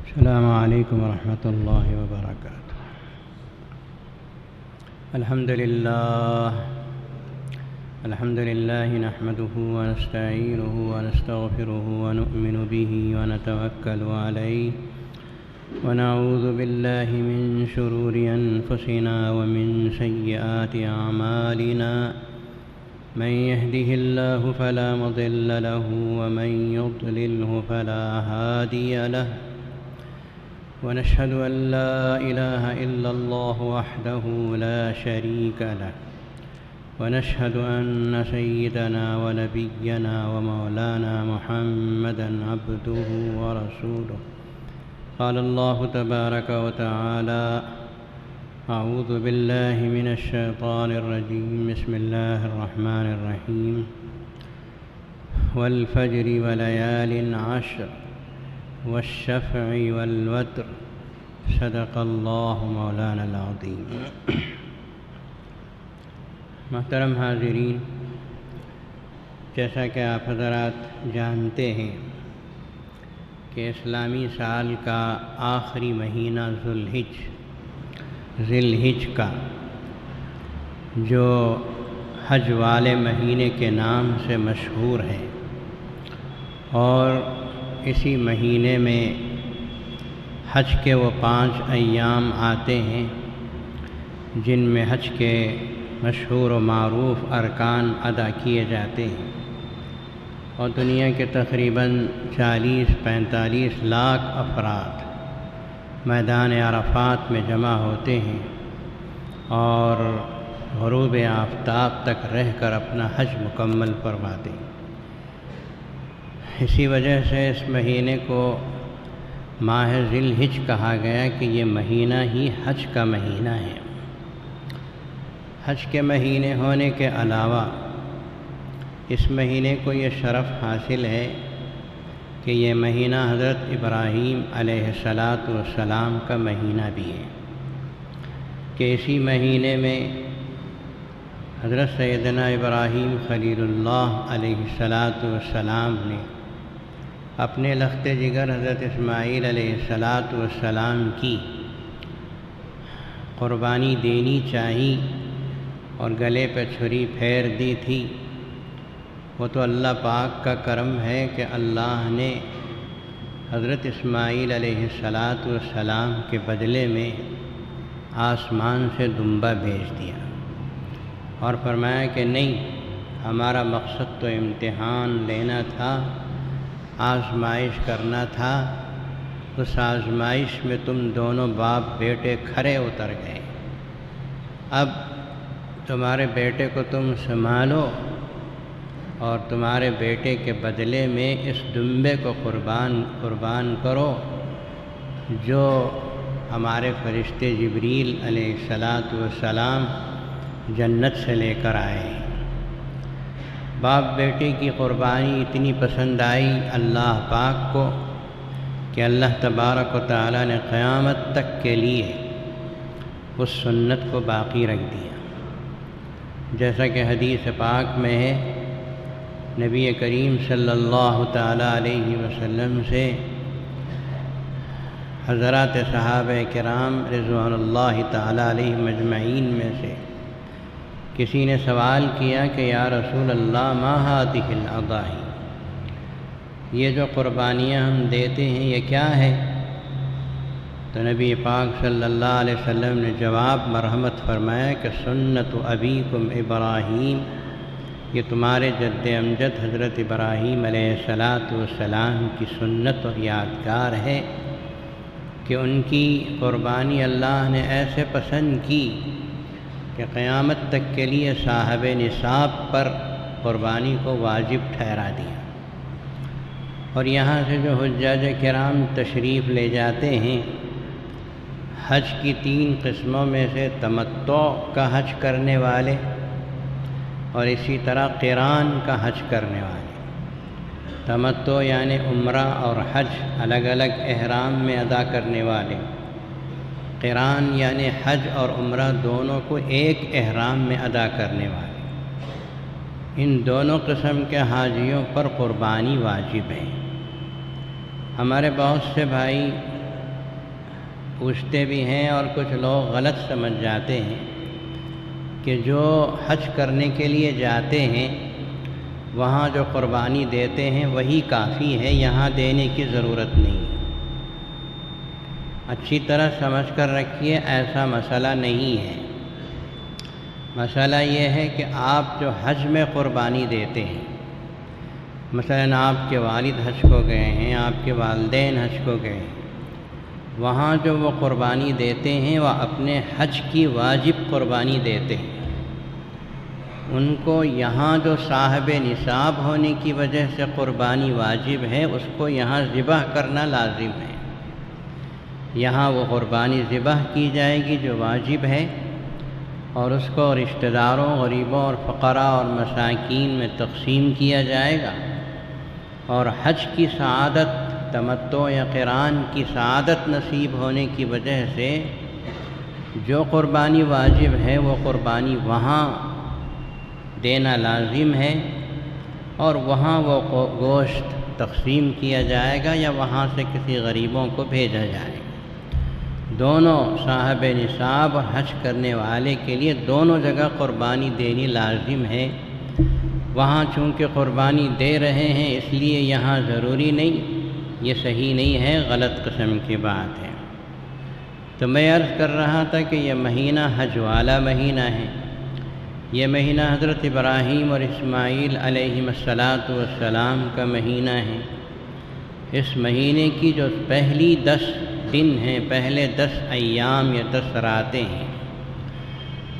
السلام علیکم ورحمۃ اللہ وبرکاتہ۔ الحمد للہ نحمده ونستعینه ونستغفره ونؤمن به ونتوکل علیہ ونعوذ باللہ من شرور انفسنا ومن سیئات اعمالنا من يهده الله فلا مضل له ومن يضلله فلا هادي له ونشهد أن لا إله إلا الله وحده لا شريك له ونشهد أن سيدنا ونبينا ومولانا محمدا عبده ورسوله قال الله تبارك وتعالى أعوذ بالله من الشيطان الرجيم بسم الله الرحمن الرحيم والفجر وليال عشر والشفع والوتر صدق اللہ مولانا العظیم۔ محترم حاضرین، جیسا کہ آپ حضرات جانتے ہیں کہ اسلامی سال کا آخری مہینہ ذی الحج کا، جو حج والے مہینے کے نام سے مشہور ہے، اور اسی مہینے میں حج کے وہ 5 ایام آتے ہیں جن میں حج کے مشہور و معروف ارکان ادا کیے جاتے ہیں، اور دنیا کے تقریباً 40-45 لاکھ افراد میدان عرفات میں جمع ہوتے ہیں اور غروب آفتاب تک رہ کر اپنا حج مکمل فرماتے ہیں۔ اسی وجہ سے اس مہینے کو ماہ ذی الحج کہا گیا کہ یہ مہینہ ہی حج کا مہینہ ہے۔ حج کے مہینے ہونے کے علاوہ اس مہینے کو یہ شرف حاصل ہے کہ یہ مہینہ حضرت ابراہیم علیہ السلام کا مہینہ بھی ہے، کہ اسی مہینے میں حضرت سیدنا ابراہیم خلیل اللہ علیہ السلام نے اپنے لخت جگر حضرت اسماعیل علیہ السلام کی قربانی دینی چاہی اور گلے پہ چھری پھیر دی تھی۔ وہ تو اللہ پاک کا کرم ہے کہ اللہ نے حضرت اسماعیل علیہ السلام کے بدلے میں آسمان سے دمبا بھیج دیا اور فرمایا کہ نہیں، ہمارا مقصد تو امتحان لینا تھا، آزمائش کرنا تھا۔ اس آزمائش میں تم دونوں باپ بیٹے کھرے اتر گئے، اب تمہارے بیٹے کو تم سنبھالو اور تمہارے بیٹے کے بدلے میں اس دمبے کو قربان کرو جو ہمارے فرشتے جبریل علیہ السلام جنت سے لے کر آئے ہیں۔ باپ بیٹے کی قربانی اتنی پسند آئی اللہ پاک کو کہ اللہ تبارک و تعالیٰ نے قیامت تک کے لیے اس سنت کو باقی رکھ دیا۔ جیسا کہ حدیث پاک میں ہے، نبی کریم صلی اللہ تعالیٰ علیہ وسلم سے حضرات صحابہ کرام رضوان اللہ تعالیٰ علیہ مجمعین میں سے کسی نے سوال کیا کہ یا رسول اللہ ما هذه الاضاحی، یہ جو قربانیاں ہم دیتے ہیں یہ کیا ہے؟ تو نبی پاک صلی اللہ علیہ وسلم نے جواب مرحمت فرمایا کہ سنت ابیکم ابراہیم، یہ تمہارے جد امجد حضرت ابراہیم علیہ السلام کی سنت اور یادگار ہے کہ ان کی قربانی اللہ نے ایسے پسند کی کہ قیامت تک کے لیے صاحب نصاب پر قربانی کو واجب ٹھہرا دیا۔ اور یہاں سے جو حجاج کرام تشریف لے جاتے ہیں، حج کی 3 قسموں میں سے تمتع کا حج کرنے والے اور اسی طرح قران کا حج کرنے والے۔ تمتع یعنی عمرہ اور حج الگ الگ احرام میں ادا کرنے والے، قران یعنی حج اور عمرہ دونوں کو ایک احرام میں ادا کرنے والے۔ ان دونوں قسم کے حاجیوں پر قربانی واجب ہے۔ ہمارے بہت سے بھائی پوچھتے بھی ہیں اور کچھ لوگ غلط سمجھ جاتے ہیں کہ جو حج کرنے کے لیے جاتے ہیں وہاں جو قربانی دیتے ہیں وہی کافی ہے، یہاں دینے کی ضرورت نہیں ہے۔ اچھی طرح سمجھ کر رکھیے، ایسا مسئلہ نہیں ہے۔ مسئلہ یہ ہے کہ آپ جو حج میں قربانی دیتے ہیں، مثلاً آپ کے والد حج کو گئے ہیں، آپ کے والدین حج کو گئے ہیں، وہاں جو وہ قربانی دیتے ہیں وہ اپنے حج کی واجب قربانی دیتے ہیں۔ ان کو یہاں جو صاحب نصاب ہونے کی وجہ سے قربانی واجب ہے، اس کو یہاں ذبح کرنا لازم ہے۔ یہاں وہ قربانی ذبح کی جائے گی جو واجب ہے، اور اس کو رشتہ داروں، غریبوں اور فقراء اور مساکین میں تقسیم کیا جائے گا، اور حج کی سعادت، تمتع یا قران کی سعادت نصیب ہونے کی وجہ سے جو قربانی واجب ہے وہ قربانی وہاں دینا لازم ہے، اور وہاں وہ گوشت تقسیم کیا جائے گا یا وہاں سے کسی غریبوں کو بھیجا جائے گا۔ دونوں صاحب نصاب اور حج کرنے والے کے لیے دونوں جگہ قربانی دینی لازم ہے۔ وہاں چونکہ قربانی دے رہے ہیں اس لیے یہاں ضروری نہیں، یہ صحیح نہیں ہے، غلط قسم کی بات ہے۔ تو میں عرض کر رہا تھا کہ یہ مہینہ حج والا مہینہ ہے۔ یہ مہینہ حضرت ابراہیم اور اسماعیل علیہم السلام کا مہینہ ہے۔ اس مہینے کی جو پہلی 10 دن ہیں، پہلے 10 ایام یا 10 راتیں ہیں،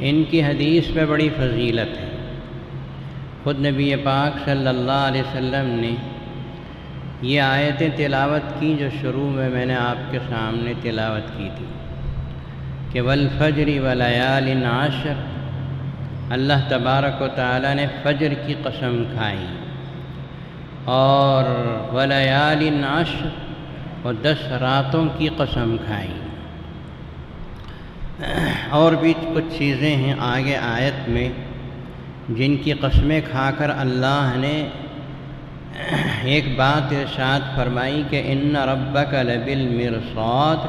ان کی حدیث میں بڑی فضیلت ہے۔ خود نبی پاک صلی اللہ علیہ وسلم نے یہ آیتیں تلاوت کی جو شروع میں نے آپ کے سامنے تلاوت کی تھی کہ والفجر ولیال عشر، اللہ تبارک و تعالیٰ نے فجر کی قسم کھائی، اور ولیال عشر، اور 10 راتوں کی قسم کھائی۔ اور بھی کچھ چیزیں ہیں آگے آیت میں جن کی قسمیں کھا کر اللہ نے ایک بات ارشاد فرمائی کہ ان ربک لبالمرصاد،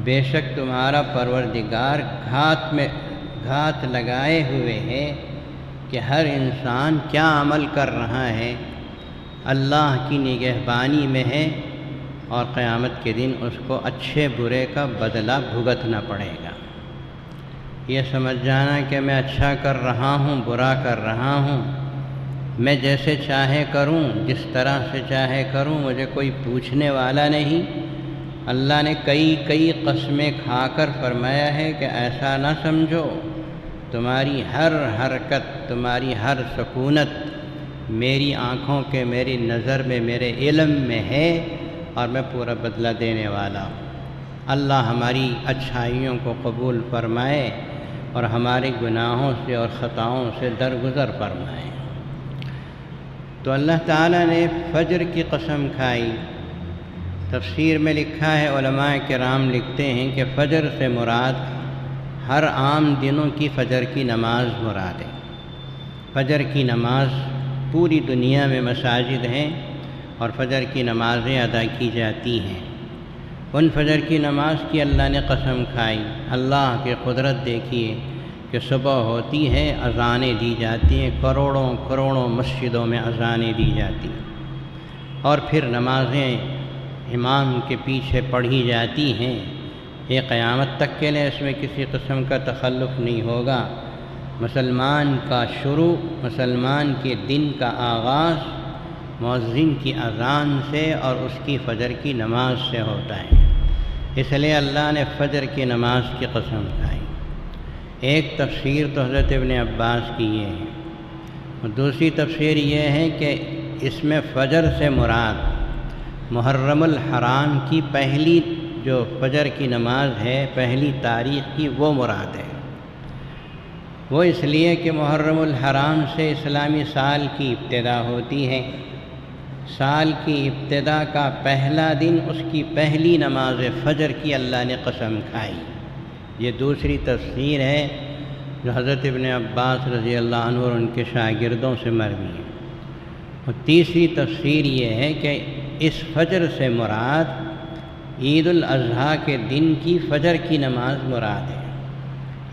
بے شک تمہارا پروردگار گھات لگائے ہوئے ہے کہ ہر انسان کیا عمل کر رہا ہے، اللہ کی نگہبانی میں ہے، اور قیامت کے دن اس کو اچھے برے کا بدلہ بھگتنا پڑے گا۔ یہ سمجھ جانا کہ میں اچھا کر رہا ہوں، برا کر رہا ہوں، میں جیسے چاہے کروں، جس طرح سے چاہے کروں، مجھے کوئی پوچھنے والا نہیں۔ اللہ نے کئی قسمیں کھا کر فرمایا ہے کہ ایسا نہ سمجھو، تمہاری ہر حرکت، تمہاری ہر سکونت میری آنکھوں کے، میری نظر میں، میرے علم میں ہے، اور میں پورا بدلہ دینے والا ہوں۔ اللہ ہماری اچھائیوں کو قبول فرمائے اور ہمارے گناہوں سے اور خطاؤں سے درگزر فرمائے۔ تو اللہ تعالیٰ نے فجر کی قسم کھائی۔ تفسیر میں لکھا ہے، علماء کرام لکھتے ہیں کہ فجر سے مراد ہر عام دنوں کی فجر کی نماز مراد ہے۔ فجر کی نماز پوری دنیا میں مساجد ہیں اور فجر کی نمازیں ادا کی جاتی ہیں۔ ان فجر کی نماز کی اللہ نے قسم کھائی۔ اللہ کی قدرت دیکھیے کہ صبح ہوتی ہے، اذانیں دی جاتی ہیں، کروڑوں مسجدوں میں اذانیں دی جاتی ہیں، اور پھر نمازیں امام کے پیچھے پڑھی جاتی ہیں۔ یہ قیامت تک کے لیے اس میں کسی قسم کا تخلف نہیں ہوگا۔ مسلمان کا شروع، مسلمان کے دن کا آغاز مؤذن کی اذان سے اور اس کی فجر کی نماز سے ہوتا ہے۔ اس لیے اللہ نے فجر کی نماز کی قسم کھائی۔ ایک تفسیر تو حضرت ابن عباس کی یہ ہے، اور دوسری تفسیر یہ ہے کہ اس میں فجر سے مراد محرم الحرام کی پہلی جو فجر کی نماز ہے، پہلی تاریخ کی، وہ مراد ہے۔ وہ اس لیے کہ محرم الحرام سے اسلامی سال کی ابتدا ہوتی ہے۔ سال کی ابتدا کا پہلا دن، اس کی پہلی نماز فجر کی اللہ نے قسم کھائی۔ یہ دوسری تفسیر ہے جو حضرت ابن عباس رضی اللہ عنہ اور ان کے شاگردوں سے مروی ہے۔ اور تیسری تفسیر یہ ہے کہ اس فجر سے مراد عید الاضحیٰ کے دن کی فجر کی نماز مراد ہے۔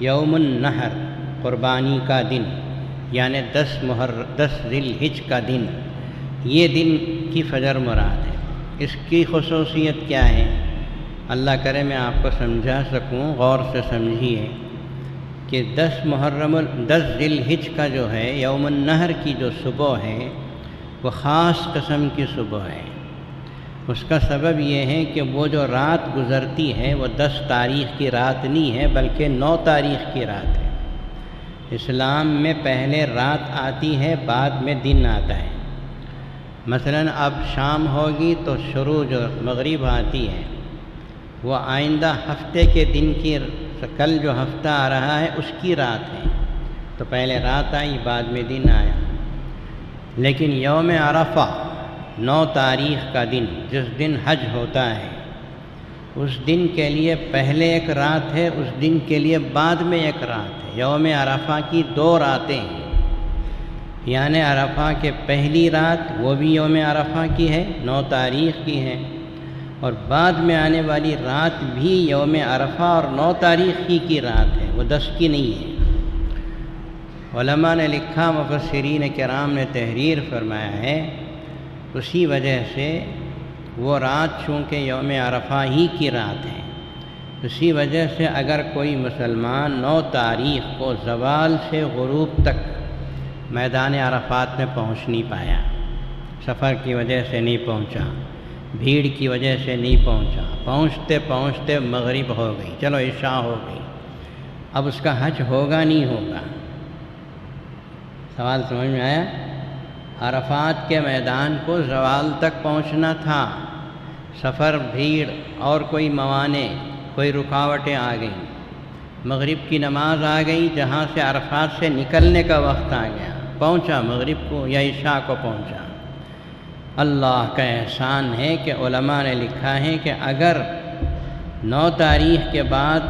یوم النحر قربانی کا دن، یعنی 10 ذی الحجہ کا دن، یہ دن کی فجر مراد ہے۔ اس کی خصوصیت کیا ہے؟ اللہ کرے میں آپ کو سمجھا سکوں، غور سے سمجھیے کہ 10 ذی الحجہ کا جو ہے یوم النحر کی جو صبح ہے وہ خاص قسم کی صبح ہے۔ اس کا سبب یہ ہے کہ وہ جو رات گزرتی ہے وہ 10 تاریخ کی رات نہیں ہے بلکہ 9 تاریخ کی رات ہے۔ اسلام میں پہلے رات آتی ہے، بعد میں دن آتا ہے۔ مثلا اب شام ہوگی تو شروع جو مغرب آتی ہے وہ آئندہ ہفتے کے دن کی، کل جو ہفتہ آ رہا ہے اس کی رات ہے، تو پہلے رات آئی بعد میں دن آیا۔ لیکن یوم عرفہ 9 تاریخ کا دن، جس دن حج ہوتا ہے، اس دن کے لیے پہلے ایک رات ہے، اس دن کے لیے بعد میں ایک رات ہے۔ یوم عرفہ کی 2 راتیں ہیں، یعنی عرفہ کے پہلی رات وہ بھی یوم عرفہ کی ہے، 9 تاریخ کی ہے، اور بعد میں آنے والی رات بھی یوم عرفہ اور 9 تاریخ کی رات ہے، وہ 10 کی نہیں ہے۔ علماء نے لکھا، مفسرین کرام نے تحریر فرمایا ہے، اسی وجہ سے وہ رات چونکہ یوم عرفہ ہی کی رات ہے، اسی وجہ سے اگر کوئی مسلمان 9 تاریخ کو زوال سے غروب تک میدان عرفات میں پہنچ نہیں پایا، سفر کی وجہ سے نہیں پہنچا، بھیڑ کی وجہ سے نہیں پہنچا، پہنچتے پہنچتے مغرب ہو گئی، چلو عشاء ہو گئی، اب اس کا حج ہوگا نہیں ہوگا؟ سوال سمجھ میں آیا؟ عرفات کے میدان کو زوال تک پہنچنا تھا، سفر، بھیڑ اور کوئی موانع، کوئی رکاوٹیں آ گئیں، مغرب کی نماز آ گئی، جہاں سے عرفات سے نکلنے کا وقت آ گیا، پہنچا مغرب کو یا عشاء کو پہنچا۔ اللہ کا احسان ہے کہ علماء نے لکھا ہے کہ اگر 9 تاریخ کے بعد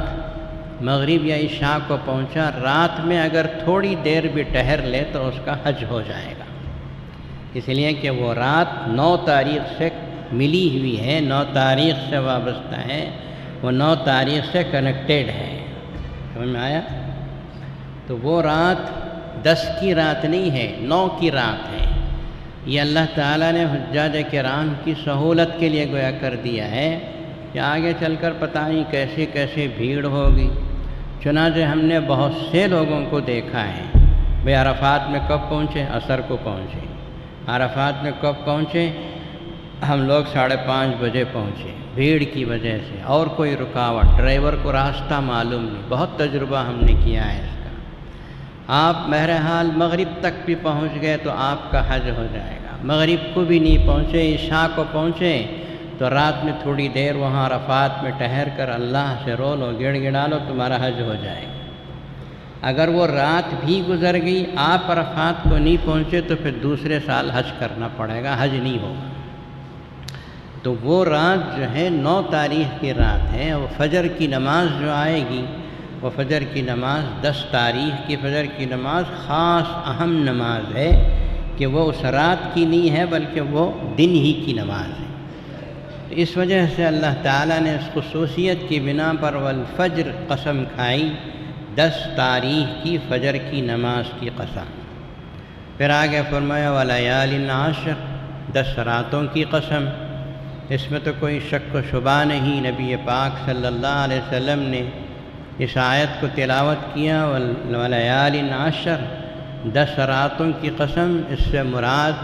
مغرب یا عشاء کو پہنچا، رات میں اگر تھوڑی دیر بھی ٹھہر لے تو اس کا حج ہو جائے گا، اس لیے کہ وہ رات 9 تاریخ سے ملی ہوئی ہے، 9 تاریخ سے وابستہ ہے، وہ 9 تاریخ سے کنیکٹیڈ ہے۔ سمجھ میں آیا؟ تو وہ رات 10 کی رات نہیں ہے، 9 کی رات ہے۔ یہ اللہ تعالیٰ نے حجاج کرام کی سہولت کے لیے گویا کر دیا ہے کہ آگے چل کر پتہ نہیں کیسے کیسے بھیڑ ہوگی۔ چنانچہ ہم نے بہت سے لوگوں کو دیکھا ہے، بھئی عرفات میں کب پہنچے؟ عصر کو پہنچے۔ عرفات میں کب پہنچے؟ ہم لوگ 5:30 بجے پہنچے، بھیڑ کی وجہ سے اور کوئی رکاوٹ، ڈرائیور کو راستہ معلوم نہیں، بہت تجربہ ہم نے کیا ہے اس کا۔ آپ بہرحال مغرب تک بھی پہنچ گئے تو آپ کا حج ہو جائے گا، مغرب کو بھی نہیں پہنچے، عشاء کو پہنچے تو رات میں تھوڑی دیر وہاں عرفات میں ٹھہر کر اللہ سے رو لو، گڑ گڑا لو، تمہارا حج ہو جائے گا۔ اگر وہ رات بھی گزر گئی، آپ عرفات کو نہیں پہنچے تو پھر دوسرے سال حج کرنا پڑے گا، حج نہیں ہوگا۔ تو وہ رات جو ہے 9 تاریخ کی رات ہے، وہ فجر کی نماز جو آئے گی، وہ فجر کی نماز 10 تاریخ کی فجر کی نماز خاص اہم نماز ہے کہ وہ اس رات کی نہیں ہے بلکہ وہ دن ہی کی نماز ہے۔ اس وجہ سے اللہ تعالیٰ نے اس خصوصیت کی بنا پر والفجر قسم کھائی، 10 تاریخ کی فجر کی نماز کی قسم۔ پھر آگے فرمایا ولیال عشر، 10 راتوں کی قسم۔ اس میں تو کوئی شک و شبہ نہیں، نبی پاک صلی اللہ علیہ وسلم نے اس آیت کو تلاوت کیا، ولیال عشر، 10 راتوں کی قسم۔ اس سے مراد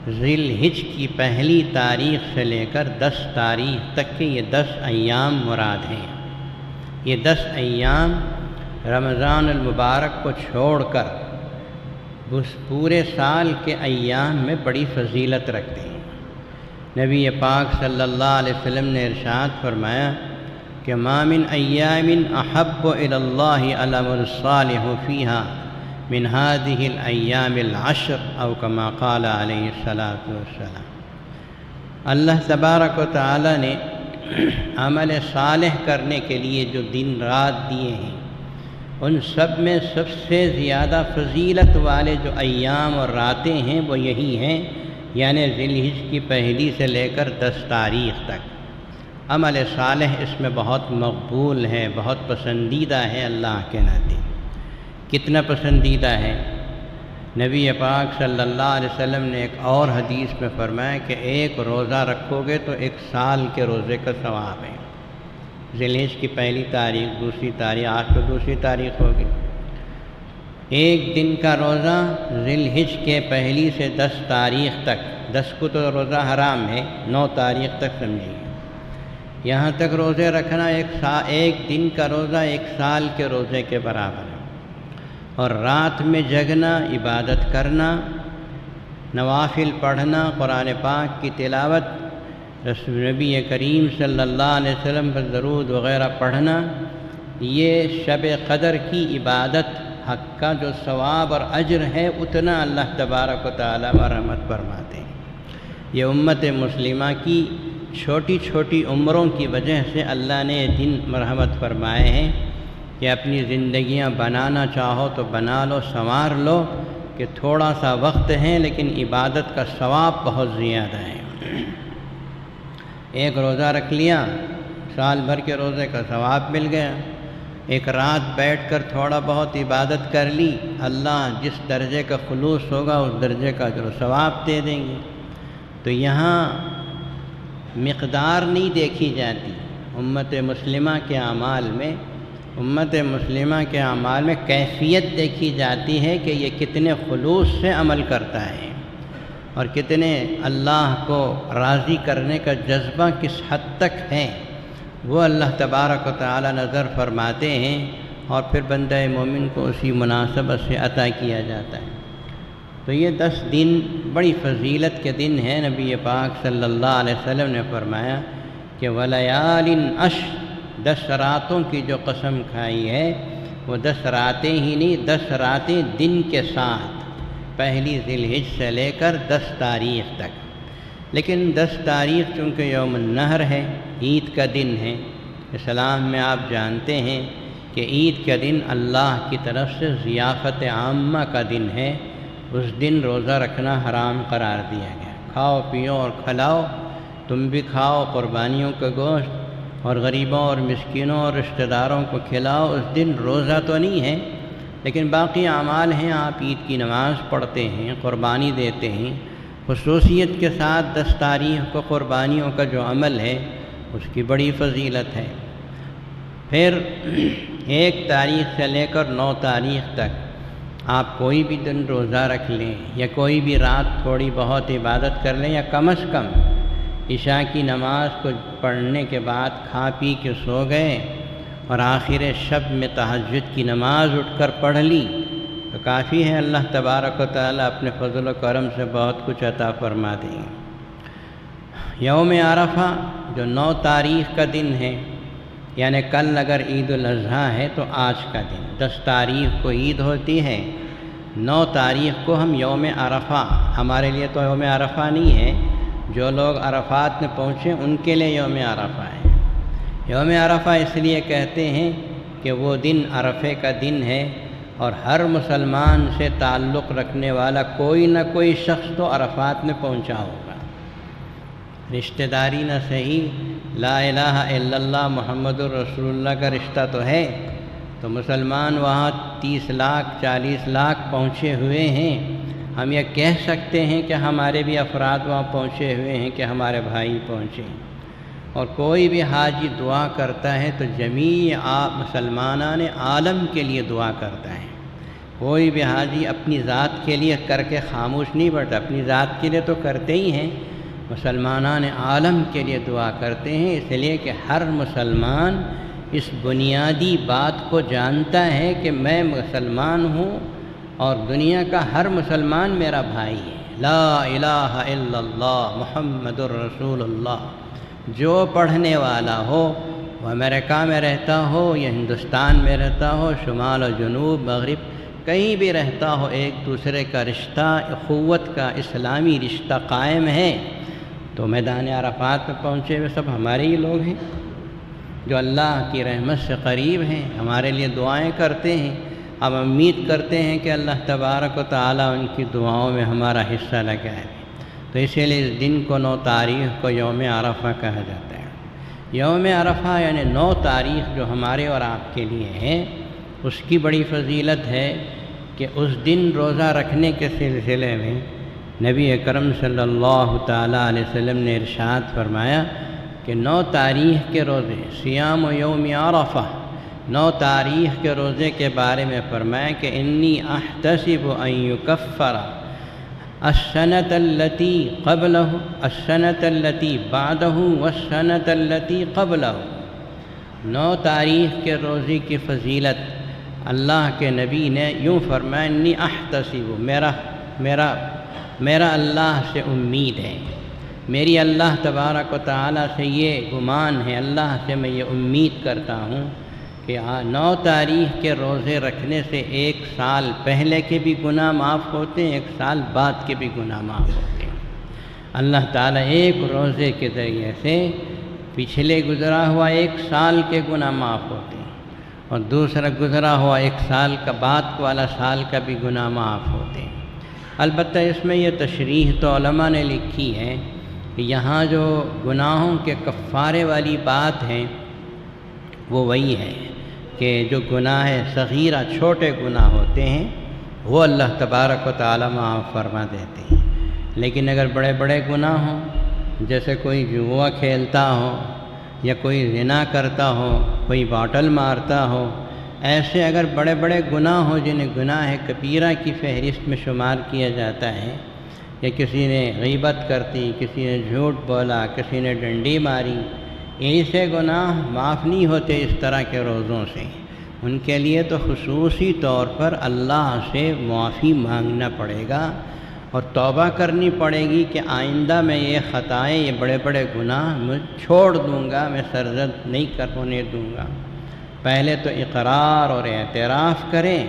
ذی الحجہ کی پہلی تاریخ سے لے کر 10 تاریخ تک کے یہ 10 ایام مراد ہیں۔ یہ 10 ایام رمضان المبارک کو چھوڑ کر اس پورے سال کے ایام میں بڑی فضیلت رکھتے ہیں۔ نبی پاک صلی اللہ علیہ وسلم نے ارشاد فرمایا کہ ما من ایام احب الی اللہ العمل الصالح فیہا من هذه الایام العشر او کما قال علیہ الصلاۃ والسلام۔ اللہ تبارک و تعالی نے عمل صالح کرنے کے لیے جو دن رات دیے ہیں، ان سب میں سب سے زیادہ فضیلت والے جو ایام اور راتیں ہیں وہ یہی ہیں، یعنی ذی الحجہ کی پہلی سے لے کر 10 تاریخ تک۔ عمل صالح اس میں بہت مقبول ہے، بہت پسندیدہ ہے اللہ کے نزدیک۔ کتنا پسندیدہ ہے؟ نبی پاک صلی اللہ علیہ وسلم نے ایک اور حدیث میں فرمایا کہ ایک روزہ رکھو گے تو 1 سال کے روزے کا ثواب ہے۔ ذی الحجہ کی پہلی تاریخ، دوسری تاریخ، آج تو دوسری تاریخ ہوگی۔ ایک دن کا روزہ ذی الحجہ کے پہلی سے 10 تاریخ تک، 10 کو تو روزہ حرام ہے، 9 تاریخ تک سمجھیے، یہاں تک روزے رکھنا ایک دن کا روزہ 1 سال کے روزے کے برابر ہے۔ اور رات میں جگنا، عبادت کرنا، نوافل پڑھنا، قرآن پاک کی تلاوت، نبی کریم صلی اللہ علیہ وسلم پر درود وغیرہ پڑھنا، یہ شب قدر کی عبادت حق کا جو ثواب اور اجر ہے اتنا اللہ تبارک و تعالیٰ مرحمت فرماتے ہیں۔ یہ امت مسلمہ کی چھوٹی چھوٹی عمروں کی وجہ سے اللہ نے دن مرحمت فرمائے ہیں کہ اپنی زندگیاں بنانا چاہو تو بنا لو، سنوار لو، کہ تھوڑا سا وقت ہے لیکن عبادت کا ثواب بہت زیادہ ہے۔ ایک روزہ رکھ لیا، سال بھر کے روزے کا ثواب مل گیا۔ ایک رات بیٹھ کر تھوڑا بہت عبادت کر لی، اللہ جس درجے کا خلوص ہوگا اس درجے کا اجر و ثواب دے دیں گے۔ تو یہاں مقدار نہیں دیکھی جاتی، امت مسلمہ کے اعمال میں کیفیت دیکھی جاتی ہے کہ یہ کتنے خلوص سے عمل کرتا ہے اور کتنے اللہ کو راضی کرنے کا جذبہ کس حد تک ہے، وہ اللہ تبارک و تعالی نظر فرماتے ہیں اور پھر بندہ مومن کو اسی مناسبت سے عطا کیا جاتا ہے۔ تو یہ 10 دن بڑی فضیلت کے دن ہیں۔ نبی پاک صلی اللہ علیہ وسلم نے فرمایا کہ وَلَيَالٍ عَشْرٍ، 10 راتوں کی جو قسم کھائی ہے وہ 10 راتیں ہی نہیں، 10 راتیں دن کے ساتھ، پہلی ذی الحجہ سے لے کر 10 تاریخ تک۔ لیکن 10 تاریخ چونکہ یوم النحر ہے، عید کا دن ہے، اسلام میں آپ جانتے ہیں کہ عید کا دن اللہ کی طرف سے ضیافت عامہ کا دن ہے، اس دن روزہ رکھنا حرام قرار دیا گیا۔ کھاؤ پیو اور کھلاؤ، تم بھی کھاؤ قربانیوں کا گوشت اور غریبوں اور مسکینوں اور رشتہ داروں کو کھلاؤ، اس دن روزہ تو نہیں ہے لیکن باقی اعمال ہیں، آپ عید کی نماز پڑھتے ہیں، قربانی دیتے ہیں۔ خصوصیت کے ساتھ 10 تاریخ کو قربانیوں کا جو عمل ہے اس کی بڑی فضیلت ہے۔ پھر 1 تاریخ سے لے کر 9 تاریخ تک آپ کوئی بھی دن روزہ رکھ لیں یا کوئی بھی رات تھوڑی بہت عبادت کر لیں، یا کم از کم عشاء کی نماز کو پڑھنے کے بعد کھا پی کے سو گئے اور آخر شب میں تہجد کی نماز اٹھ کر پڑھ لی تو کافی ہے، اللہ تبارک و تعالیٰ اپنے فضل و کرم سے بہت کچھ عطا فرما دیں گے۔ یوم عرفہ جو 9 تاریخ کا دن ہے، یعنی کل اگر عید الاضحیٰ ہے تو آج کا دن، 10 تاریخ کو عید ہوتی ہے، 9 تاریخ کو ہم یوم عرفہ، ہمارے لیے تو یوم عرفہ نہیں ہے، جو لوگ عرفات میں پہنچے ان کے لیے یوم عرفہ ہے۔ یوم عرفہ اس لیے کہتے ہیں کہ وہ دن عرفے کا دن ہے اور ہر مسلمان سے تعلق رکھنے والا کوئی نہ کوئی شخص تو عرفات میں پہنچا ہوگا، رشتہ داری نہ صحیح، لا الہ الا اللہ محمد الرسول اللہ کا رشتہ تو ہے، تو مسلمان وہاں 30 لاکھ 40 لاکھ پہنچے ہوئے ہیں۔ ہم یہ کہہ سکتے ہیں کہ ہمارے بھی افراد وہاں پہنچے ہوئے ہیں کہ ہمارے بھائی پہنچے ہیں، اور کوئی بھی حاجی دعا کرتا ہے تو جمیع مسلمانان عالم کے لیے دعا کرتا ہے۔ کوئی بھی حاجی اپنی ذات کے لیے کر کے خاموش نہیں بیٹھتا، اپنی ذات کے لیے تو کرتے ہی ہیں، مسلمانان عالم کے لیے دعا کرتے ہیں، اس لیے کہ ہر مسلمان اس بنیادی بات کو جانتا ہے کہ میں مسلمان ہوں اور دنیا کا ہر مسلمان میرا بھائی ہے۔ لا الہ الا اللہ محمد الرسول اللہ، جو پڑھنے والا ہو، وہ امریکہ میں رہتا ہو یا ہندوستان میں رہتا ہو، شمال و جنوب مغرب کہیں بھی رہتا ہو، ایک دوسرے کا رشتہ، اخوت کا اسلامی رشتہ قائم ہے۔ تو میدان عرفات میں پہنچے ہوئے سب ہمارے ہی لوگ ہیں جو اللہ کی رحمت سے قریب ہیں، ہمارے لیے دعائیں کرتے ہیں۔ ہم امید کرتے ہیں کہ اللہ تبارک و تعالیٰ ان کی دعاؤں میں ہمارا حصہ لگائے، تو اسی لیے اس دن کو 9 تاریخ کو یوم عرفہ کہا جاتا ہے۔ یوم عرفہ یعنی 9 تاریخ جو ہمارے اور آپ کے لیے ہے، اس کی بڑی فضیلت ہے کہ اس دن روزہ رکھنے کے سلسلے میں نبی اکرم صلی اللہ تعالیٰ علیہ وسلم نے ارشاد فرمایا کہ 9 تاریخ کے روزے، صیام یوم عرفہ، 9 تاریخ کے روزے کے بارے میں فرمایا کہ انی احتسب ان یکفر السنة التي قبله السنة التي بعده والسنة التي قبله۔ 9 تاریخ کے روزے کی فضیلت اللہ کے نبی نے یوں فرمایا، انی احتسب، میرا اللہ سے امید ہے، میری اللہ تبارک و تعالیٰ سے یہ گمان ہے، اللہ سے میں یہ امید کرتا ہوں کہ 9 تاریخ کے روزے رکھنے سے 1 سال پہلے کے بھی گناہ معاف ہوتے ہیں، 1 سال بعد کے بھی گناہ معاف ہوتے ہیں۔ اللہ تعالیٰ ایک روزے کے ذریعے سے پچھلے گزرا ہوا 1 سال کے گناہ معاف ہوتے ہیں، اور دوسرا گزرا ہوا 1 سال کا بعد والا سال کا بھی گناہ معاف ہوتے ہیں۔ البتہ اس میں یہ تشریح تو علماء نے لکھی ہے کہ یہاں جو گناہوں کے کفارے والی بات ہے وہ وہی ہے کہ جو گناہ صغیرہ چھوٹے گناہ ہوتے ہیں وہ اللہ تبارک و تعالیٰ معاف فرما دیتے ہیں، لیکن اگر بڑے بڑے گناہ ہوں، جیسے کوئی جوا کھیلتا ہو یا کوئی زنا کرتا ہو، کوئی باٹل مارتا ہو، ایسے اگر بڑے بڑے گناہ ہوں جنہیں گناہ کبیرہ کی فہرست میں شمار کیا جاتا ہے، یا کسی نے غیبت کرتی، کسی نے جھوٹ بولا، کسی نے ڈنڈی ماری، ایسے گناہ معاف نہیں ہوتے اس طرح کے روزوں سے۔ ان کے لیے تو خصوصی طور پر اللہ سے معافی مانگنا پڑے گا اور توبہ کرنی پڑے گی کہ آئندہ میں یہ خطائیں، یہ بڑے بڑے گناہ میں چھوڑ دوں گا، میں سرزد نہیں ہونے دوں گا۔ پہلے تو اقرار اور اعتراف کریں،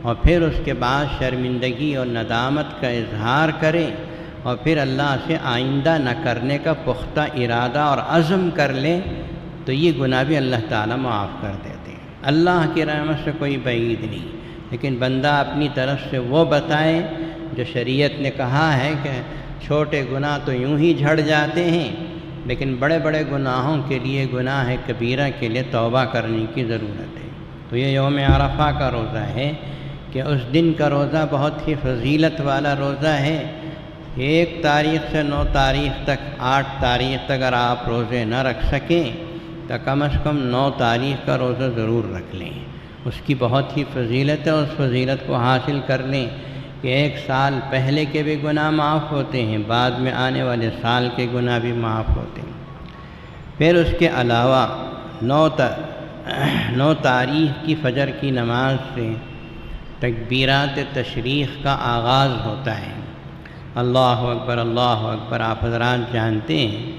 اور پھر اس کے بعد شرمندگی اور ندامت کا اظہار کریں، اور پھر اللہ سے آئندہ نہ کرنے کا پختہ ارادہ اور عزم کر لیں، تو یہ گناہ بھی اللہ تعالیٰ معاف کر دیتے ہیں۔ اللہ کی رحمت سے کوئی بعید نہیں، لیکن بندہ اپنی طرف سے وہ بتائے جو شریعت نے کہا ہے کہ چھوٹے گناہ تو یوں ہی جھڑ جاتے ہیں، لیکن بڑے بڑے گناہوں کے لیے، گناہ کبیرہ کے لیے توبہ کرنے کی ضرورت ہے۔ تو یہ یوم عرفہ کا روزہ ہے کہ اس دن کا روزہ بہت ہی فضیلت والا روزہ ہے۔ 1 تاریخ سے 9 تاریخ تک، 8 تاریخ تک اگر آپ روزے نہ رکھ سکیں تو کم از کم 9 تاریخ کا روزہ ضرور رکھ لیں، اس کی بہت ہی فضیلت ہے، اس فضیلت کو حاصل کر لیں کہ 1 سال پہلے کے بھی گناہ معاف ہوتے ہیں، بعد میں آنے والے سال کے گناہ بھی معاف ہوتے ہیں۔ پھر اس کے علاوہ 9 تاریخ کی فجر کی نماز سے تکبیرات تشریق کا آغاز ہوتا ہے۔ اللہ اکبر، اللہ اکبر، آپ حضرات جانتے ہیں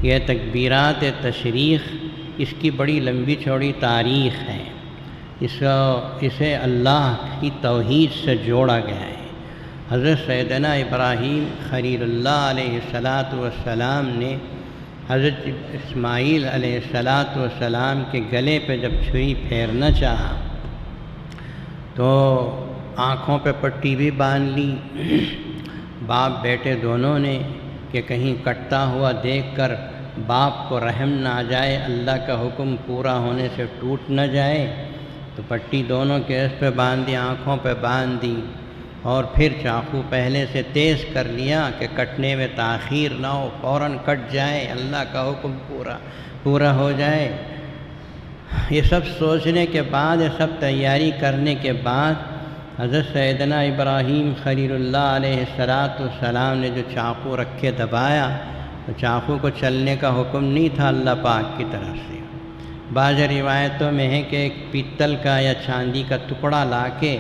یہ تکبیرات تشریق، اس کی بڑی لمبی چوڑی تاریخ ہے، اسے اللہ کی توحید سے جوڑا گیا ہے۔ حضرت سیدنا ابراہیم خلیل اللہ علیہ السلام نے حضرت اسماعیل علیہ السلام کے گلے پہ جب چھری پھیرنا چاہا تو آنکھوں پہ پٹی بھی باندھ لی، باپ بیٹے دونوں نے، کہ کہیں کٹتا ہوا دیکھ کر باپ کو رحم نہ آ جائے، اللہ کا حکم پورا ہونے سے ٹوٹ نہ جائے، تو پٹی دونوں کے اس پہ باندھ دی، آنکھوں پہ باندھ دی، اور پھر چاقو پہلے سے تیز کر لیا کہ کٹنے میں تاخیر نہ ہو، فوراً کٹ جائے، اللہ کا حکم پورا ہو جائے۔ یہ سب سوچنے کے بعد، یہ سب تیاری کرنے کے بعد حضرت سیدنا ابراہیم خلیل اللہ علیہ السلام نے جو چاقو رکھ کے دبایا، تو چاقو کو چلنے کا حکم نہیں تھا اللہ پاک کی طرف سے۔ بعض روایتوں میں ہے کہ ایک پیتل کا یا چاندی کا ٹکڑا لا کے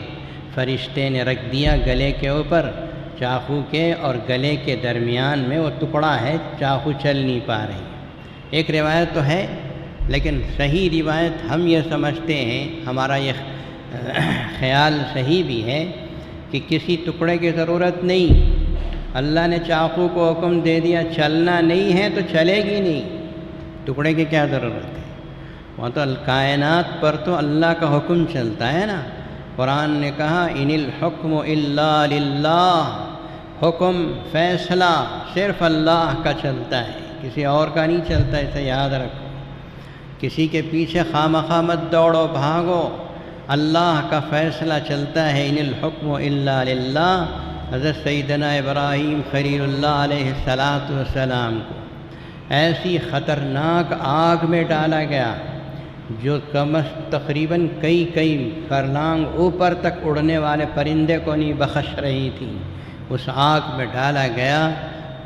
فرشتے نے رکھ دیا گلے کے اوپر، چاقو کے اور گلے کے درمیان میں وہ ٹکڑا ہے، چاقو چل نہیں پا رہی۔ ایک روایت تو ہے، لیکن صحیح روایت ہم یہ سمجھتے ہیں، ہمارا یہ خیال صحیح بھی ہے کہ کسی ٹکڑے کی ضرورت نہیں، اللہ نے چاقو کو حکم دے دیا چلنا نہیں ہے تو چلے گی نہیں، ٹکڑے کی کیا ضرورت ہے؟ وہاں تو کائنات پر تو اللہ کا حکم چلتا ہے نا۔ قرآن نے کہا ان الحکم الا للہ، حکم فیصلہ صرف اللہ کا چلتا ہے، کسی اور کا نہیں چلتا، اسے یاد رکھو۔ کسی کے پیچھے خواہ مت دوڑو بھاگو، اللہ کا فیصلہ چلتا ہے، ان الحکم الا للہ۔ حضرت سیدنا ابراہیم خلیل اللہ علیہ السلام کو ایسی خطرناک آگ میں ڈالا گیا جو تقریباً کئی فرلانگ اوپر تک اڑنے والے پرندے کو نہیں بخش رہی تھی، اس آگ میں ڈالا گیا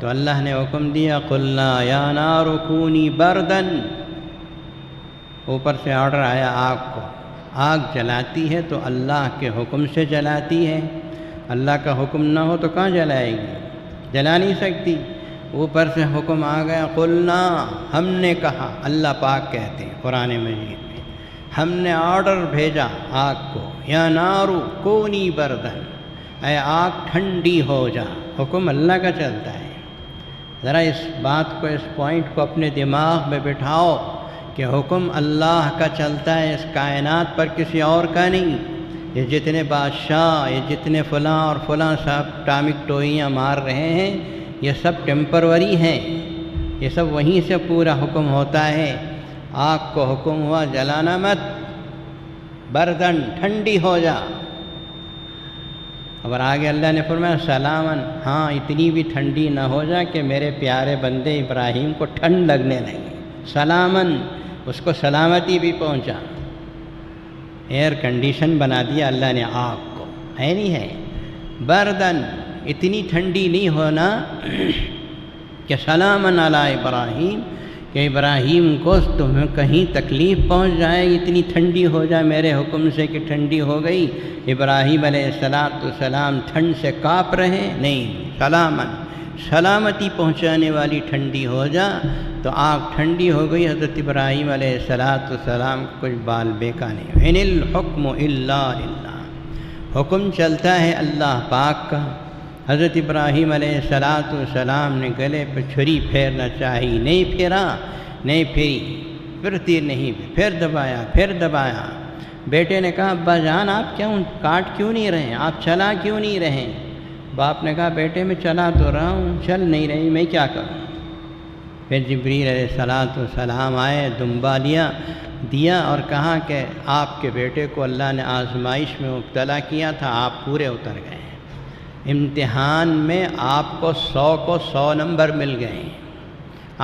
تو اللہ نے حکم دیا قلنا یا نار کونی بردن، اوپر سے آرڈر آیا آگ کو۔ آگ جلاتی ہے تو اللہ کے حکم سے جلاتی ہے، اللہ کا حکم نہ ہو تو کہاں جلائے گی، جلا نہیں سکتی۔ اوپر سے حکم آ گیا قلنا، ہم نے کہا، اللہ پاک کہتے ہیں قرآن مجید میں، ہم نے آرڈر بھیجا آگ کو، یا نارو کونی بردن، اے آگ ٹھنڈی ہو جا، حکم اللہ کا چلتا ہے۔ ذرا اس بات کو، اس پوائنٹ کو اپنے دماغ میں بٹھاؤ کہ حکم اللہ کا چلتا ہے، اس کائنات پر کسی اور کا نہیں۔ یہ جتنے بادشاہ، یہ جتنے فلاں اور فلاں صاحب ٹامک ٹوئیاں مار رہے ہیں، یہ سب ٹیمپروری ہیں، یہ سب وہیں سے پورا حکم ہوتا ہے۔ آگ کو حکم ہوا جلانا مت، بردن ٹھنڈی ہو جا۔ اور آگے اللہ نے فرمایا سلامن، ہاں اتنی بھی ٹھنڈی نہ ہو جا کہ میرے پیارے بندے ابراہیم کو ٹھنڈ لگنے لگے، سلامن، اس کو سلامتی بھی پہنچا۔ ایئر کنڈیشن بنا دیا اللہ نے آگ کو، ہے نہیں ہے، بردن، اتنی ٹھنڈی نہیں ہونا کہ سلامن علی ابراہیم، کہ ابراہیم کو تمہیں کہیں تکلیف پہنچ جائے، اتنی ٹھنڈی ہو جائے میرے حکم سے کہ ٹھنڈی ہو گئی، ابراہیم علیہ السلام ٹھنڈ سے کانپ رہے، نہیں، سلامن، سلامتی پہنچانے والی ٹھنڈی ہو جا۔ تو آگ ٹھنڈی ہو گئی، حضرت ابراہیم علیہ السلام کو کچھ بال بیکا نہیں۔ ان الحکم الا للہ، حکم چلتا ہے اللہ پاک کا۔ حضرت ابراہیم علیہ السلام نے گلے پہ چھری پھیرنا چاہی، نہیں پھیرا، نہیں پھیری، پھر تیر نہیں، پھر دبایا۔ بیٹے نے کہا ابا جان آپ کاٹ کیوں نہیں رہے، آپ چلا کیوں نہیں رہے؟ باپ نے کہا بیٹے میں چلا تو رہا ہوں، چل نہیں رہی، میں کیا کروں؟ پھر جبریل علیہ السلام آئے، دمبا دیا اور کہا کہ آپ کے بیٹے کو اللہ نے آزمائش میں مبتلا کیا تھا، آپ پورے اتر گئے، امتحان میں آپ کو 100 کو 100 نمبر مل گئے،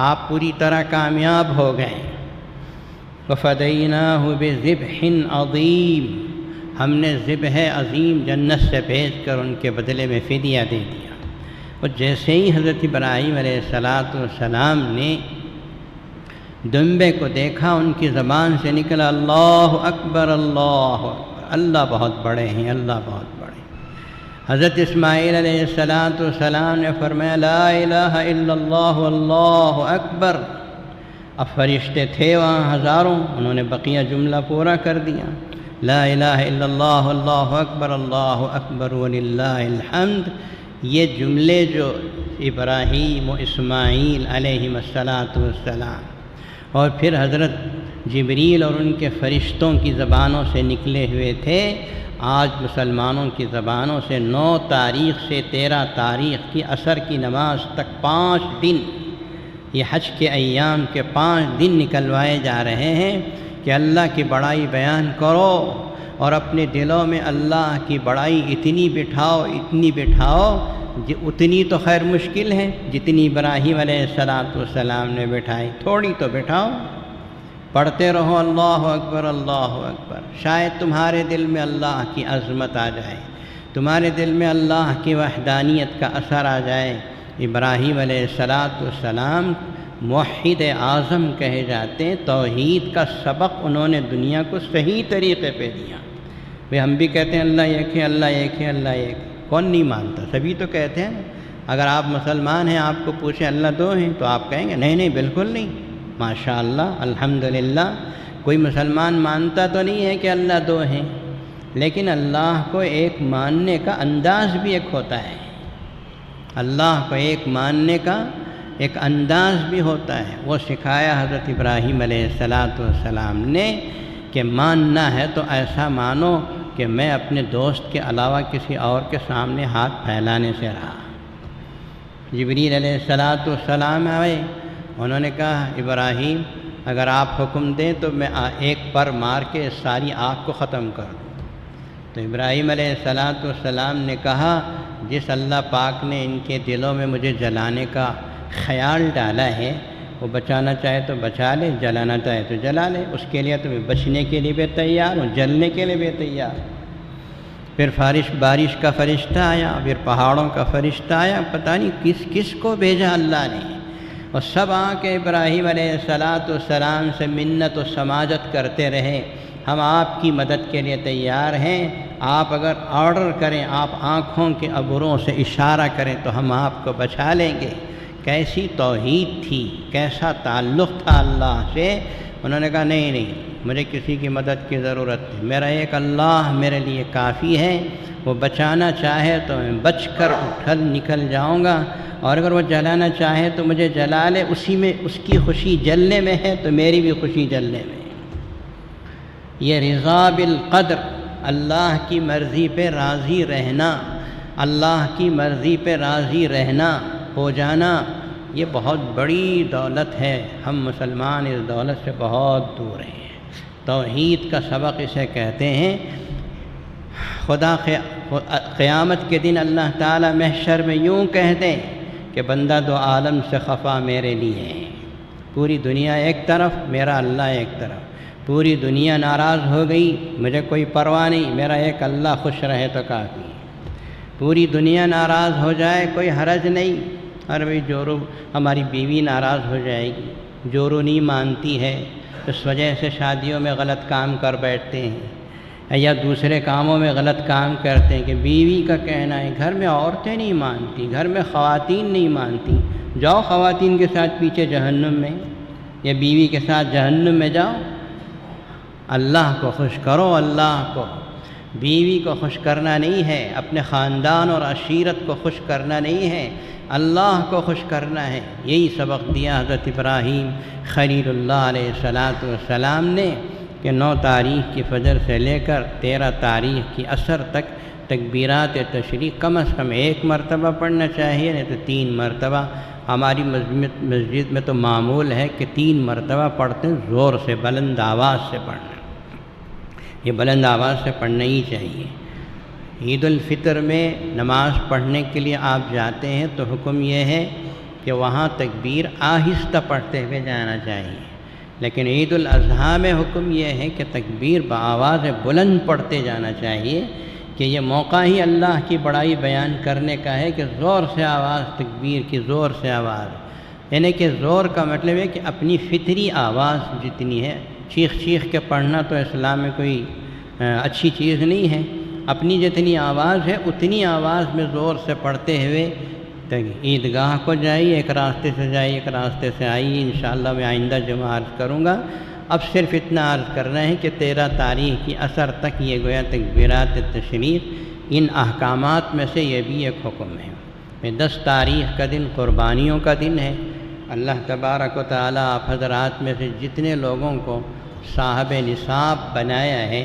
آپ پوری طرح کامیاب ہو گئے۔ وَفَدَيْنَاهُ بِذِبْحٍ عَظِيمٍ، ہم نے ذبح عظیم جنت سے بھیج کر ان کے بدلے میں فدیہ دے دیا۔ اور جیسے ہی حضرت ابراہیم علیہ السلام نے دمبے کو دیکھا، ان کی زبان سے نکلا اللہ اکبر، اللہ اکبر، اللہ بہت بڑے ہیں، اللہ بہت بڑے۔ حضرت اسماعیل علیہ السلام نے فرمایا لا الہ الا اللہ اللہ اکبر۔ اب فرشتے تھے وہاں ہزاروں، انہوں نے بقیہ جملہ پورا کر دیا، لا الہ الا اللہ اللہ اکبر وللہ الحمد۔ یہ جملے جو ابراہیم و اسماعیل علیہ السلام اور پھر حضرت جبریل اور ان کے فرشتوں کی زبانوں سے نکلے ہوئے تھے، آج مسلمانوں کی زبانوں سے 9 تاریخ سے 13 تاریخ کی عصر کی نماز تک 5 دن، یہ حج کے ایام کے 5 دن نکلوائے جا رہے ہیں کہ اللہ کی بڑائی بیان کرو، اور اپنے دلوں میں اللہ کی بڑائی اتنی بٹھاؤ اتنی تو خیر مشکل ہے جتنی ابراہیم علیہ السلام نے بٹھائی، تھوڑی تو بٹھاؤ، پڑھتے رہو اللہ اکبر اللہ اکبر، شاید تمہارے دل میں اللہ کی عظمت آ جائے، تمہارے دل میں اللہ کی وحدانیت کا اثر آ جائے۔ ابراہیم علیہ السلام موحد اعظم کہے جاتے ہیں، توحید کا سبق انہوں نے دنیا کو صحیح طریقے پہ دیا۔ بھئی ہم بھی کہتے ہیں اللہ ایک ہے، اللہ ایک ہے، اللہ ایک ہے، کون نہیں مانتا، سبھی تو کہتے ہیں۔ اگر آپ مسلمان ہیں، آپ کو پوچھیں اللہ 2 ہیں تو آپ کہیں گے نہیں بالکل نہیں، ماشاءاللہ الحمدللہ۔ کوئی مسلمان مانتا تو نہیں ہے کہ اللہ 2 ہیں، لیکن اللہ کو ایک ماننے کا انداز بھی ایک ہوتا ہے، اللہ کو ایک ماننے کا ایک انداز بھی ہوتا ہے، وہ سکھایا حضرت ابراہیم علیہ السلام نے کہ ماننا ہے تو ایسا مانو کہ میں اپنے دوست کے علاوہ کسی اور کے سامنے ہاتھ پھیلانے سے رہا۔ جبریل علیہ السلام آئے، انہوں نے کہا ابراہیم اگر آپ حکم دیں تو میں ایک پر مار کے ساری آگ کو ختم کر دوں۔ تو ابراہیم علیہ السلام نے کہا جس اللہ پاک نے ان کے دلوں میں مجھے جلانے کا خیال ڈالا ہے وہ بچانا چاہے تو بچا لے، جلانا چاہے تو جلا لے، اس کے لیے تو میں بچنے کے لیے بھی تیار ہوں، جلنے کے لیے بھی تیار ہوں۔ پھر بارش کا فرشتہ آیا، پھر پہاڑوں کا فرشتہ آیا، پتہ نہیں کس کس کو بھیجا اللہ نے، اور سب آ کے ابراہیم علیہ السلام سے منت و سماجت کرتے رہے، ہم آپ کی مدد کے لیے تیار ہیں، آپ اگر آرڈر کریں، آپ آنکھوں کے ابروں سے اشارہ کریں تو ہم آپ کو بچا لیں گے۔ کیسی توحید تھی، کیسا تعلق تھا اللہ سے۔ انہوں نے کہا نہیں، مجھے کسی کی مدد کی ضرورت نہیں، میرا ایک اللہ میرے لیے کافی ہے، وہ بچانا چاہے تو میں بچ کر نکل جاؤں گا، اور اگر وہ جلانا چاہے تو مجھے جلا لے، اسی میں اس کی خوشی جلنے میں ہے تو میری بھی خوشی جلنے میں ہے۔ یہ رضا بالقدر، اللہ کی مرضی پہ راضی رہنا، اللہ کی مرضی پہ راضی رہنا، ہو جانا، یہ بہت بڑی دولت ہے۔ ہم مسلمان اس دولت سے بہت دور ہیں۔ توحید کا سبق اسے کہتے ہیں۔ قیامت کے دن اللہ تعالیٰ محشر میں یوں کہہ دیں کہ بندہ دو عالم سے خفا میرے لیے ہے، پوری دنیا ایک طرف، میرا اللہ ایک طرف، پوری دنیا ناراض ہو گئی، مجھے کوئی پرواہ نہیں، میرا ایک اللہ خوش رہے تو کافی ہے۔ پوری دنیا ناراض ہو جائے کوئی حرج نہیں، اور بھائی جورو ہماری بیوی ناراض ہو جائے گی، جورو نہیں مانتی ہے، اس وجہ سے شادیوں میں غلط کام کر بیٹھتے ہیں یا دوسرے کاموں میں غلط کام کرتے ہیں کہ بیوی کا کہنا ہے، گھر میں عورتیں نہیں مانتی، گھر میں خواتین نہیں مانتی، جاؤ خواتین کے ساتھ پیچھے جہنم میں، یا بیوی کے ساتھ جہنم میں جاؤ۔ اللہ کو خوش کرو، اللہ کو، بیوی کو خوش کرنا نہیں ہے، اپنے خاندان اور عشیرت کو خوش کرنا نہیں ہے، اللہ کو خوش کرنا ہے۔ یہی سبق دیا حضرت ابراہیم خلیل اللہ علیہ السلام نے کہ 9 تاریخ کی فجر سے لے کر 13 تاریخ کی عصر تک تکبیرات تشریق کم از کم 1 مرتبہ پڑھنا چاہیے، نہیں تو 3 مرتبہ۔ ہماری مسجد میں تو معمول ہے کہ 3 مرتبہ پڑھتے ہیں، زور سے بلند آواز سے پڑھنا، یہ بلند آواز سے پڑھنا ہی چاہیے۔ عید الفطر میں نماز پڑھنے کے لیے آپ جاتے ہیں تو حکم یہ ہے کہ وہاں تکبیر آہستہ پڑھتے ہوئے جانا چاہیے، لیکن عید الاضحیٰ میں حکم یہ ہے کہ تکبیر بآواز بلند پڑھتے جانا چاہیے، کہ یہ موقع ہی اللہ کی بڑائی بیان کرنے کا ہے کہ زور سے آواز، تکبیر کی زور سے آواز، یعنی کہ زور کا مطلب ہے کہ اپنی فطری آواز جتنی ہے، چیخ کے پڑھنا تو اسلام میں کوئی اچھی چیز نہیں ہے، اپنی جتنی آواز ہے اتنی آواز میں زور سے پڑھتے ہوئے عیدگاہ کو جائیے، ایک راستے سے جائیے، ایک راستے سے آئیے، انشاءاللہ میں آئندہ جمعہ عرض کروں گا۔ اب صرف اتنا عرض کرنا ہے کہ 13 تاریخ کی عصر تک یہ گویا تکبیرات تشریق، ان احکامات میں سے یہ بھی ایک حکم ہے۔ 10 تاریخ کا دن قربانیوں کا دن ہے۔ اللہ تبارک و تعالیٰ آپ حضرات میں سے جتنے لوگوں کو صاحب نصاب بنایا ہے،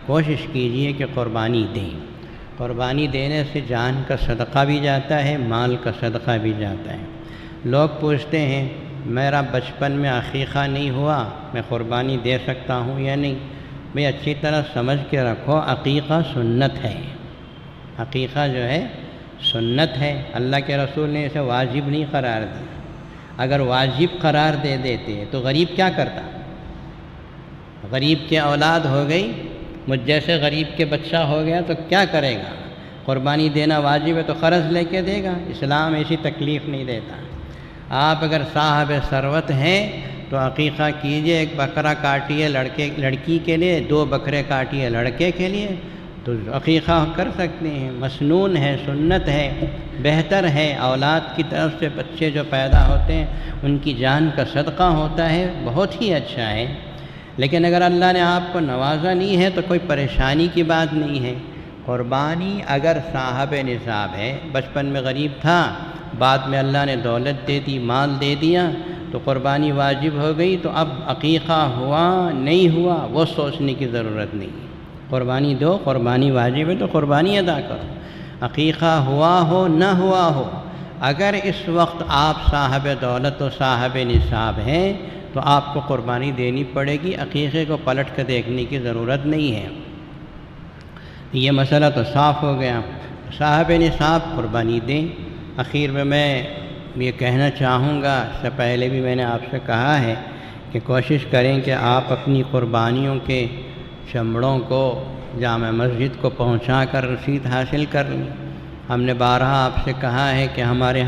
کوشش کیجئے کہ قربانی دیں۔ قربانی دینے سے جان کا صدقہ بھی جاتا ہے، مال کا صدقہ بھی جاتا ہے۔ لوگ پوچھتے ہیں میرا بچپن میں عقیقہ نہیں ہوا، میں قربانی دے سکتا ہوں یا نہیں؟ بھئی اچھی طرح سمجھ کے رکھو، عقیقہ سنت ہے، عقیقہ جو ہے سنت ہے، اللہ کے رسول نے اسے واجب نہیں قرار دیا۔ اگر واجب قرار دے دیتے تو غریب کیا کرتا؟ غریب کی اولاد ہو گئی، مجھ جیسے غریب کے بچہ ہو گیا تو کیا کرے گا؟ قربانی دینا واجب ہے تو قرض لے کے دے گا، اسلام ایسی تکلیف نہیں دیتا۔ آپ اگر صاحب ثروت ہیں تو عقیقہ کیجئے، 1 بکرا کاٹیے لڑکی کے لیے، 2 بکرے کاٹیے لڑکے کے لیے، تو عقیقہ کر سکتے ہیں، مسنون ہے، سنت ہے، بہتر ہے۔ اولاد کی طرف سے بچے جو پیدا ہوتے ہیں ان کی جان کا صدقہ ہوتا ہے، بہت ہی اچھا ہے۔ لیکن اگر اللہ نے آپ کو نوازا نہیں ہے تو کوئی پریشانی کی بات نہیں ہے۔ قربانی اگر صاحب نصاب ہے، بچپن میں غریب تھا، بعد میں اللہ نے دولت دے دی، مال دے دیا، تو قربانی واجب ہو گئی، تو اب عقیقہ ہوا نہیں ہوا وہ سوچنے کی ضرورت نہیں۔ قربانی دو، قربانی واجب ہے تو قربانی ادا کرو، عقیقہ ہوا ہو نہ ہوا ہو۔ اگر اس وقت آپ صاحب دولت و صاحب نصاب ہیں تو آپ کو قربانی دینی پڑے گی، عقیقے کو پلٹ کر دیکھنے کی ضرورت نہیں ہے۔ یہ مسئلہ تو صاف ہو گیا۔ صاحب نصاب قربانی دیں۔ اخیر میں یہ کہنا چاہوں گا، اس سے پہلے بھی میں نے آپ سے کہا ہے کہ کوشش کریں کہ آپ اپنی قربانیوں کے چمڑوں کو جامع مسجد کو پہنچا کر رسید حاصل کر لیں۔ ہم نے بارہا آپ سے کہا ہے کہ ہمارے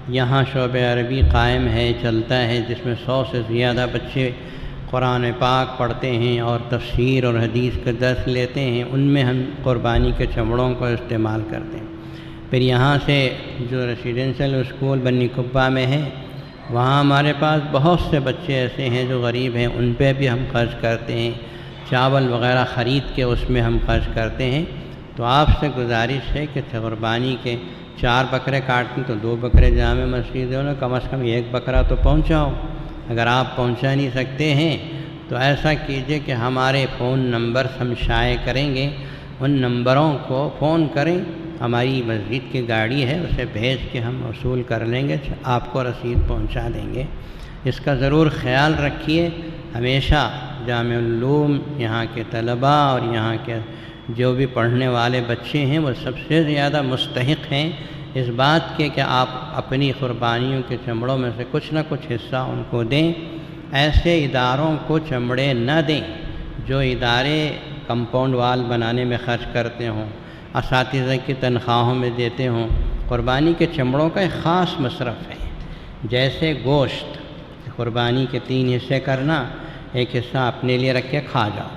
یہاں شعبہ عربی قائم ہے، چلتا ہے، جس میں 100 سے زیادہ بچے قرآن پاک پڑھتے ہیں اور تفسیر اور حدیث کا درس لیتے ہیں۔ ان میں ہم قربانی کے چمڑوں کو استعمال کرتے ہیں۔ پھر یہاں سے جو ریسیڈنشل اسکول بنی کبہ میں ہے، وہاں ہمارے پاس بہت سے بچے ایسے ہیں جو غریب ہیں، ان پہ بھی ہم خرچ کرتے ہیں، چاول وغیرہ خرید کے اس میں ہم خرچ کرتے ہیں۔ تو آپ سے گزارش ہے کہ قربانی کے 4 بکرے کاٹیں تو 2 بکرے جامع مسجدوں میں کم از کم 1 بکرا تو پہنچاؤ۔ اگر آپ پہنچا نہیں سکتے ہیں تو ایسا کیجئے کہ ہمارے فون نمبر ہم شائع کریں گے، ان نمبروں کو فون کریں، ہماری مسجد کی گاڑی ہے، اسے بھیج کے ہم وصول کر لیں گے، آپ کو رسید پہنچا دیں گے۔ اس کا ضرور خیال رکھیے۔ ہمیشہ جامع العلوم یہاں کے طلباء اور یہاں کے جو بھی پڑھنے والے بچے ہیں وہ سب سے زیادہ مستحق ہیں اس بات کے کہ آپ اپنی قربانیوں کے چمڑوں میں سے کچھ نہ کچھ حصہ ان کو دیں۔ ایسے اداروں کو چمڑے نہ دیں جو ادارے کمپاؤنڈ وال بنانے میں خرچ کرتے ہوں، اساتذہ کی تنخواہوں میں دیتے ہوں۔ قربانی کے چمڑوں کا ایک خاص مصرف ہے، جیسے گوشت، قربانی کے 3 حصے کرنا، ایک حصہ اپنے لیے رکھ کے کھا جاؤ،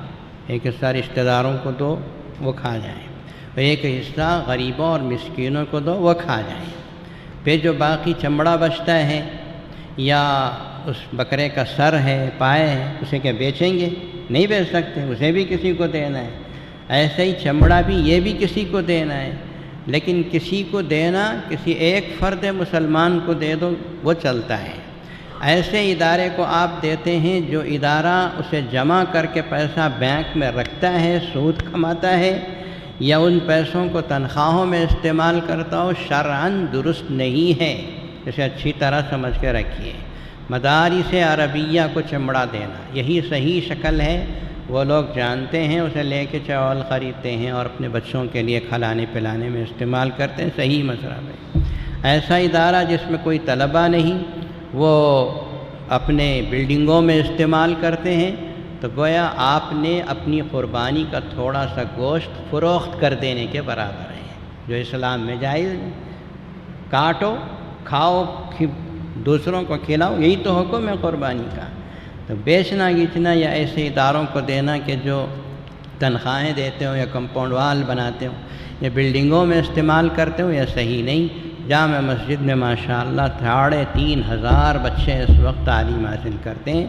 ایک حصہ رشتہ داروں کو دو وہ کھا جائیں، اور ایک حصہ غریبوں اور مسکینوں کو دو وہ کھا جائیں۔ پھر جو باقی چمڑا بچتا ہے یا اس بکرے کا سر ہے، پائے ہے، اسے کیا بیچیں گے؟ نہیں بیچ سکتے، اسے بھی کسی کو دینا ہے۔ ایسے ہی چمڑا بھی یہ بھی کسی کو دینا ہے، لیکن کسی کو دینا، کسی ایک فرد مسلمان کو دے دو وہ چلتا ہے۔ ایسے ادارے کو آپ دیتے ہیں جو ادارہ اسے جمع کر کے پیسہ بینک میں رکھتا ہے، سود کماتا ہے، یا ان پیسوں کو تنخواہوں میں استعمال کرتا ہو، شرعاً درست نہیں ہے۔ اسے اچھی طرح سمجھ کے رکھیے۔ مدارس عربیہ کو چمڑا دینا یہی صحیح شکل ہے۔ وہ لوگ جانتے ہیں، اسے لے کے چاول خریدتے ہیں اور اپنے بچوں کے لیے کھلانے پلانے میں استعمال کرتے ہیں، صحیح مصرف ہے۔ ایسا ادارہ جس میں کوئی طلبہ نہیں، وہ اپنے بلڈنگوں میں استعمال کرتے ہیں، تو گویا آپ نے اپنی قربانی کا تھوڑا سا گوشت فروخت کر دینے کے برابر ہے، جو اسلام میں جائز ہے۔ کاٹو، کھاؤ، دوسروں کو کھلاؤ، یہی تو حکم ہے قربانی کا۔ تو بیچنا گیچنا یا ایسے اداروں کو دینا کہ جو تنخواہیں دیتے ہوں یا کمپاؤنڈ وال بناتے ہوں یا بلڈنگوں میں استعمال کرتے ہوں، یہ صحیح نہیں۔ جامع مسجد میں ماشاءاللہ 3,500 بچے اس وقت تعلیم حاصل کرتے ہیں،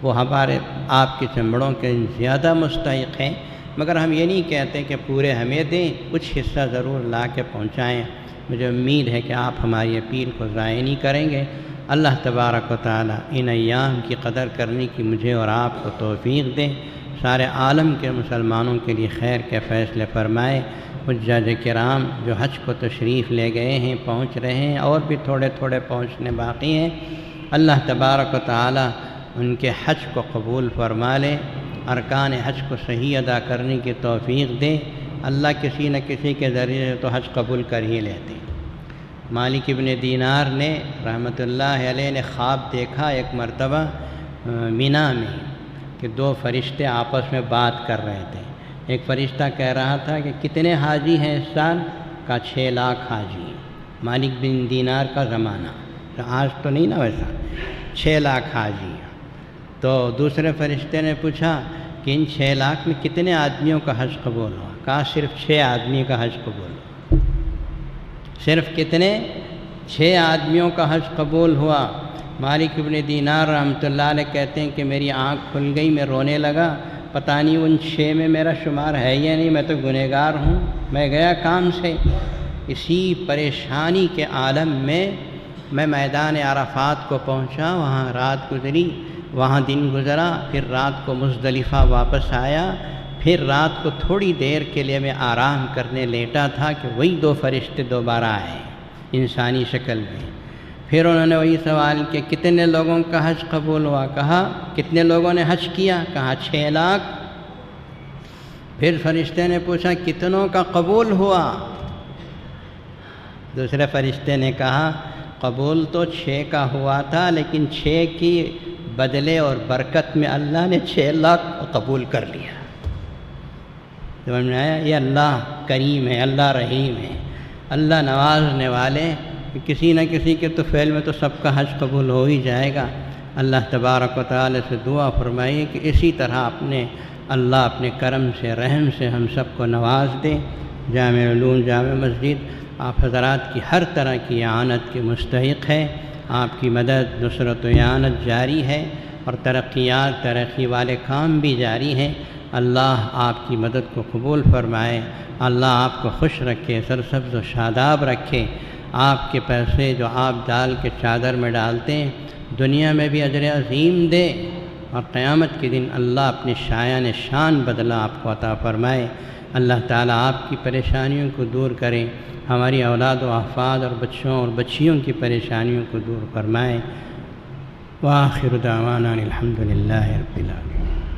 وہ ہمارے آپ کے چمڑوں کے زیادہ مستحق ہیں، مگر ہم یہ نہیں کہتے کہ پورے ہمیں دیں، کچھ حصہ ضرور لا کے پہنچائیں۔ مجھے امید ہے کہ آپ ہماری اپیل کو ضائع نہیں کریں گے۔ اللہ تبارک و تعالی ان ایام کی قدر کرنے کی مجھے اور آپ کو توفیق دے، سارے عالم کے مسلمانوں کے لیے خیر کے فیصلے فرمائے۔ حجاج کرام جو حج کو تشریف لے گئے ہیں، پہنچ رہے ہیں، اور بھی تھوڑے تھوڑے پہنچنے باقی ہیں، اللہ تبارک و تعالی ان کے حج کو قبول فرما لے، ارکان حج کو صحیح ادا کرنے کی توفیق دے۔ اللہ کسی نہ کسی کے ذریعے سے تو حج قبول کر ہی لیتے۔ مالک ابن دینار نے رحمۃ اللہ علیہ نے خواب دیکھا ایک مرتبہ مینا میں کہ 2 فرشتے آپس میں بات کر رہے تھے۔ ایک فرشتہ کہہ رہا تھا کہ کتنے حاجی ہیں اس سال؟ کا 6 لاکھ حاجی۔ مالک بن دینار کا زمانہ، آج تو نہیں نا ویسا، 6 لاکھ حاجی۔ تو دوسرے فرشتے نے پوچھا کہ ان 6 لاکھ میں کتنے آدمیوں کا حج قبول ہوا؟ کہا صرف 6 آدمی کا حج قبول ہوا۔ صرف کتنے؟ 6 آدمیوں کا حج قبول ہوا۔ مالک ابن دینار رحمۃ اللہ علیہ کہتے ہیں کہ میری آنکھ کھل گئی، میں رونے لگا، پتہ نہیں ان 6 میں میرا شمار ہے یا نہیں، میں تو گنہگار ہوں، میں گیا کام سے۔ اسی پریشانی کے عالم میں میں میدان عرفات کو پہنچا، وہاں رات گزری، وہاں دن گزرا، پھر رات کو مزدلفہ واپس آیا، پھر رات کو تھوڑی دیر کے لیے میں آرام کرنے لیٹا تھا کہ وہی 2 فرشتے دوبارہ آئے انسانی شکل میں۔ پھر انہوں نے وہی سوال کیا کتنے لوگوں کا حج قبول ہوا؟ کہا کتنے لوگوں نے حج کیا؟ کہا 6 لاکھ۔ پھر فرشتے نے پوچھا کتنوں کا قبول ہوا؟ دوسرے فرشتے نے کہا قبول تو 6 کا ہوا تھا، لیکن 6 کی بدلے اور برکت میں اللہ نے 6 لاکھ قبول کر لیا۔ سمجھ میں آیا؟ یہ اللہ کریم ہے، اللہ رحیم ہے، اللہ نوازنے والے، کسی نہ کسی کے تو فعل میں تو سب کا حج قبول ہو ہی جائے گا۔ اللہ تبارک و تعالی سے دعا فرمائیے کہ اسی طرح اللہ اپنے کرم سے رحم سے ہم سب کو نواز دے۔ جامع علوم جامع مسجد آپ حضرات کی ہر طرح کی اعانت کے مستحق ہے، آپ کی مدد نصرت و اعانت جاری ہے، اور ترقی والے کام بھی جاری ہیں۔ اللہ آپ کی مدد کو قبول فرمائے، اللہ آپ کو خوش رکھے، سرسبز و شاداب رکھے، آپ کے پیسے جو آپ ڈال کے چادر میں ڈالتے ہیں دنیا میں بھی اجر عظیم دے، اور قیامت کے دن اللہ اپنی شایان شان بدلہ آپ کو عطا فرمائے۔ اللہ تعالیٰ آپ کی پریشانیوں کو دور کرے، ہماری اولاد و احفاد اور بچوں اور بچیوں کی پریشانیوں کو دور فرمائے۔ وآخر دعوانا الحمد للہ رب العالمین۔